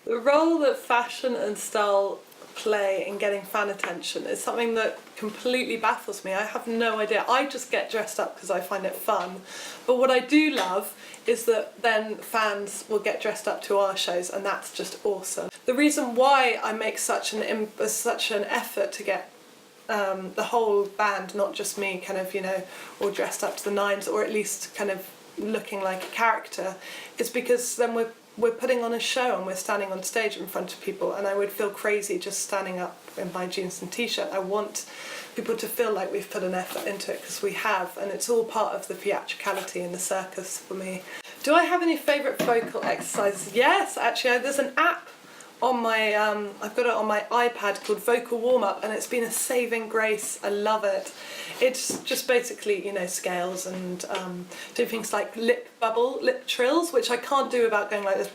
The role that fashion and style play in getting fan attention is something that completely baffles me. I have no idea. I just get dressed up because I find it fun. But what I do love is that then fans will get dressed up to our shows, and that's just awesome. The reason why I make such an effort to get the whole band, not just me, kind of, you know, all dressed up to the nines, or at least kind of looking like a character, is because then we're putting on a show and we're standing on stage in front of people, and I would feel crazy just standing up in my jeans and t-shirt. I want people to feel like we've put an effort into it, because we have, and it's all part of the theatricality and the circus for me. Do I have any favourite vocal exercises? Yes, actually, there's an app on my, I've got it on my iPad called Vocal Warm Up, and it's been a saving grace. I love it. It's just basically, you know, scales and do things like lip trills, which I can't do without going like this.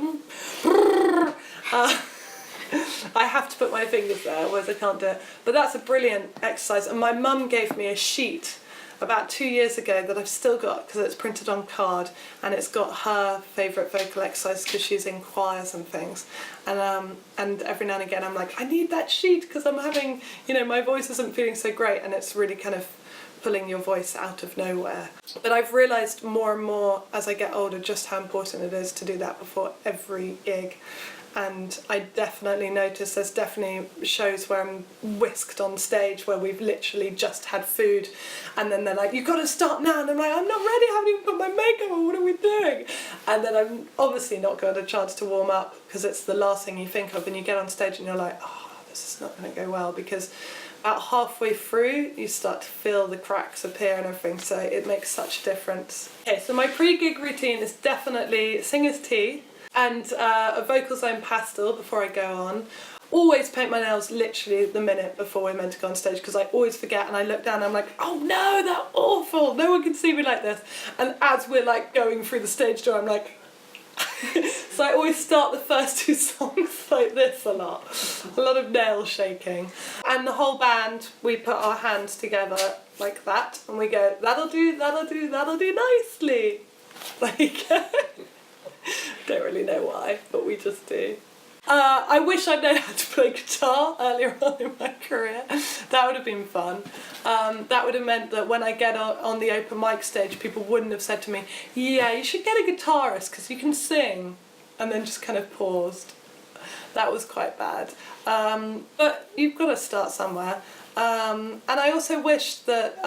I have to put my fingers there, otherwise I can't do it. But that's a brilliant exercise, and my mum gave me a sheet about 2 years ago that I've still got because it's printed on card, and it's got her favourite vocal exercise because she's in choirs and things, and every now and again I'm like, I need that sheet because I'm having, you know, my voice isn't feeling so great, and it's really kind of pulling your voice out of nowhere. But I've realised more and more as I get older just how important it is to do that before every gig. And I definitely notice there's definitely shows where I'm whisked on stage where we've literally just had food, and then they're like, you've got to start now, and I'm like, I'm not ready, I haven't even put my makeup on, what are we doing? And then I'm obviously not got a chance to warm up because it's the last thing you think of, and you get on stage and you're like, oh, this is not going to go well, because about halfway through you start to feel the cracks appear and everything, so it makes such a difference. Okay, so my pre-gig routine is definitely singer's tea and a vocal zone pastel before I go on. Always paint my nails literally the minute before we're meant to go on stage, because I always forget, and I look down and I'm like, oh no, they're awful, no one can see me like this. And as we're like going through the stage door, I'm like so I always start the first two songs like this a lot of nail shaking. And the whole band, we put our hands together like that and we go, that'll do nicely. Like don't really know why, but we just do. I wish I'd known how to play guitar earlier on in my career. That would have been fun. That would have meant that when I get on the open mic stage, people wouldn't have said to me, yeah, you should get a guitarist because you can sing, and then just kind of paused. That was quite bad. But you've got to start somewhere. And I also wish that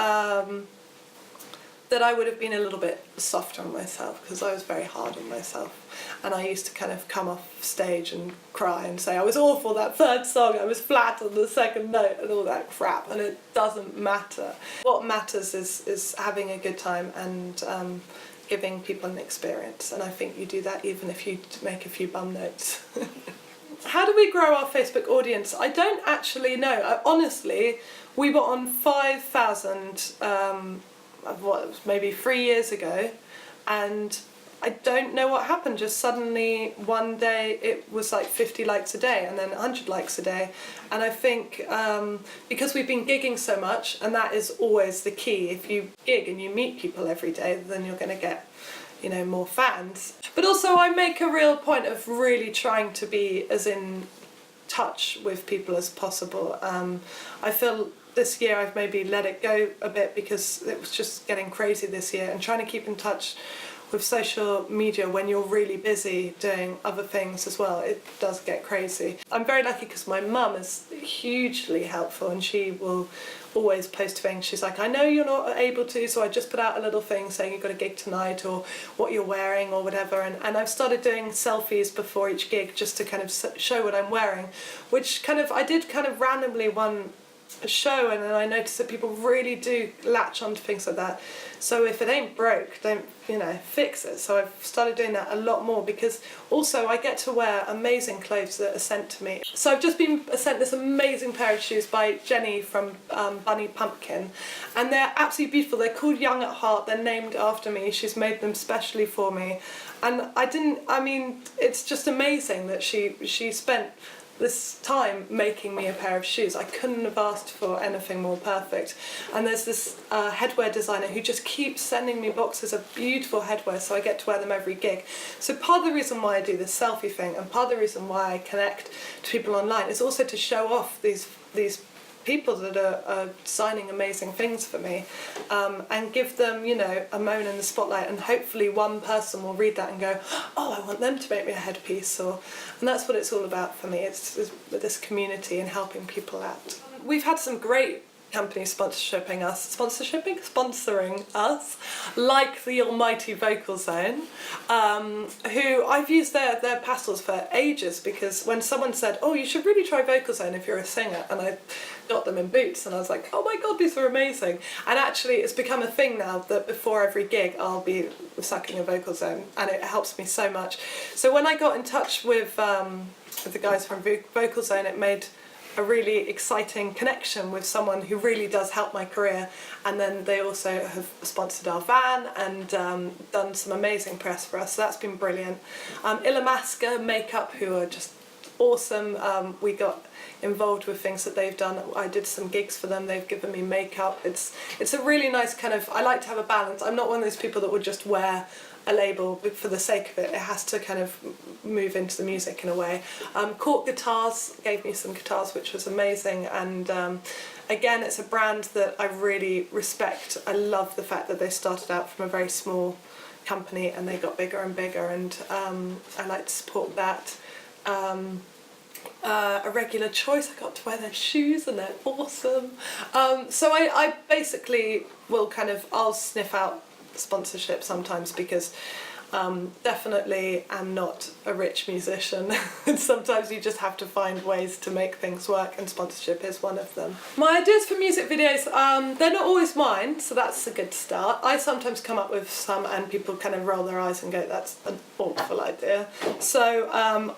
that I would have been a little bit softer on myself, because I was very hard on myself, and I used to kind of come off stage and cry and say I was awful that third song, I was flat on the second note and all that crap, and it doesn't matter. What matters is having a good time and giving people an experience, and I think you do that even if you make a few bum notes. How do we grow our Facebook audience? I don't actually know. Honestly, we were on 5,000 maybe 3 years ago, and I don't know what happened. Just suddenly one day it was like 50 likes a day and then 100 likes a day, and I think because we've been gigging so much, and that is always the key, if you gig and you meet people every day, then you're going to get, you know, more fans. But also I make a real point of really trying to be as in touch with people as possible. I feel this year I've maybe let it go a bit because it was just getting crazy this year, and trying to keep in touch with social media when you're really busy doing other things as well, it does get crazy. I'm very lucky because my mum is hugely helpful, and she will always post things. She's like, I know you're not able to, so I just put out a little thing saying you've got a gig tonight or what you're wearing or whatever, and I've started doing selfies before each gig just to kind of show what I'm wearing, which kind of I did kind of randomly one show, and then I noticed that people really do latch onto things like that. So if it ain't broke, don't, you know, fix it. So I've started doing that a lot more, because also I get to wear amazing clothes that are sent to me. So I've just been sent this amazing pair of shoes by Jenny from Bunny Pumpkin, and they're absolutely beautiful. They're called Young at Heart. They're named after me. She's made them specially for me, and I mean, it's just amazing that she spent this time making me a pair of shoes. I couldn't have asked for anything more perfect. And there's this headwear designer who just keeps sending me boxes of beautiful headwear, so I get to wear them every gig. So part of the reason why I do this selfie thing, and part of the reason why I connect to people online, is also to show off these people that are designing amazing things for me, and give them, you know, a moment in the spotlight, and hopefully one person will read that and go, oh, I want them to make me a headpiece, and that's what it's all about for me. It's this community and helping people out. We've had some great companies sponsoring us, like the almighty Vocal Zone, who I've used their pastels for ages, because when someone said, oh, you should really try Vocal Zone if you're a singer, and I got them in Boots, and I was like, oh my god, these are amazing. And actually it's become a thing now that before every gig I'll be sucking a Vocal Zone, and it helps me so much. So when I got in touch with the guys from Vocal Zone, it made a really exciting connection with someone who really does help my career, and then they also have sponsored our van and done some amazing press for us, so that's been brilliant. Ilamaska Makeup, who are just awesome, we got involved with things that they've done. I did some gigs for them, they've given me makeup. It's a really nice kind of, I like to have a balance. I'm not one of those people that would just wear a label for the sake of it. It has to kind of move into the music in a way. Cork Guitars gave me some guitars, which was amazing, and again, it's a brand that I really respect. I love the fact that they started out from a very small company and they got bigger and bigger, and I like to support that. A Regular Choice, I got to wear their shoes and they're awesome. So I basically will I'll sniff out sponsorship sometimes, because definitely am not a rich musician and sometimes you just have to find ways to make things work, and sponsorship is one of them. My ideas for music videos, they're not always mine, so that's a good start. I sometimes come up with some and people kind of roll their eyes and go, that's an awful idea. So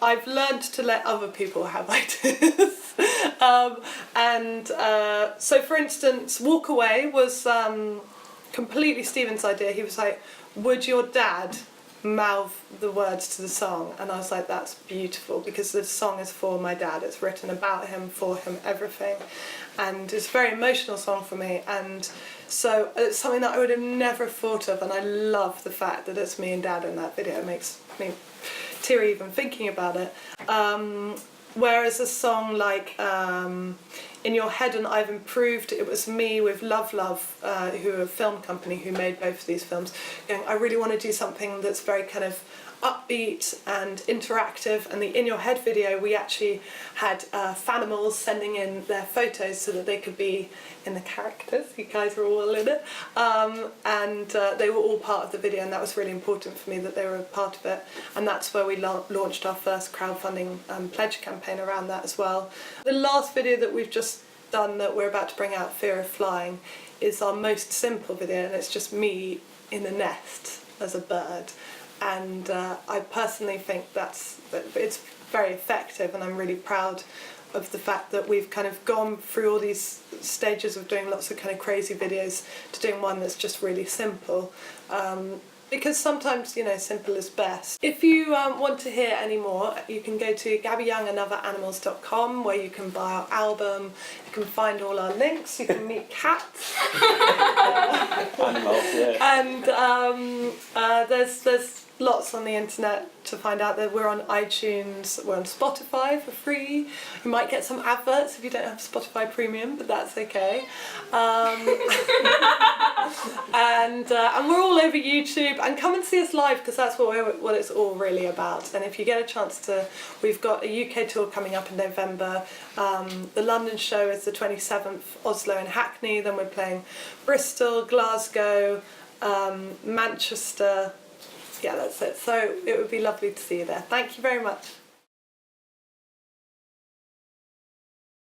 I've learned to let other people have ideas. So for instance, Walk Away was completely Stephen's idea. He was like, would your dad mouth the words to the song? And I was like, that's beautiful, because the song is for my dad, it's written about him, for him, everything, and it's a very emotional song for me, and so it's something that I would have never thought of, and I love the fact that it's me and dad in that video. It makes me teary even thinking about it. Whereas a song like In Your Head and I've Improved, it was me with Love, who are a film company who made both of these films, going, I really want to do something that's very kind of upbeat and interactive, and the In Your Head video we actually had fanimals sending in their photos so that they could be in the characters. You guys were all in it, and they were all part of the video, and that was really important for me that they were a part of it, and that's where we launched our first crowdfunding pledge campaign around that as well. The last video that we've just done that we're about to bring out, Fear of Flying, is our most simple video, and it's just me in a nest as a bird. And I personally think it's very effective, and I'm really proud of the fact that we've kind of gone through all these stages of doing lots of kind of crazy videos to doing one that's just really simple. Because sometimes, you know, simple is best. If you want to hear any more, you can go to GabbyYoungAndOtherAnimals.com, where you can buy our album, you can find all our links, you can meet cats. Animals, yeah. And there's lots on the internet to find out. That we're on iTunes, we're on Spotify for free. You might get some adverts if you don't have Spotify Premium, but that's okay. And we're all over YouTube, and come and see us live, because that's what it's all really about. And if you get a chance to, we've got a UK tour coming up in November. The London show is the 27th, Oslo and Hackney, then we're playing Bristol, Glasgow, Manchester. Yeah, that's it. So it would be lovely to see you there. Thank you very much.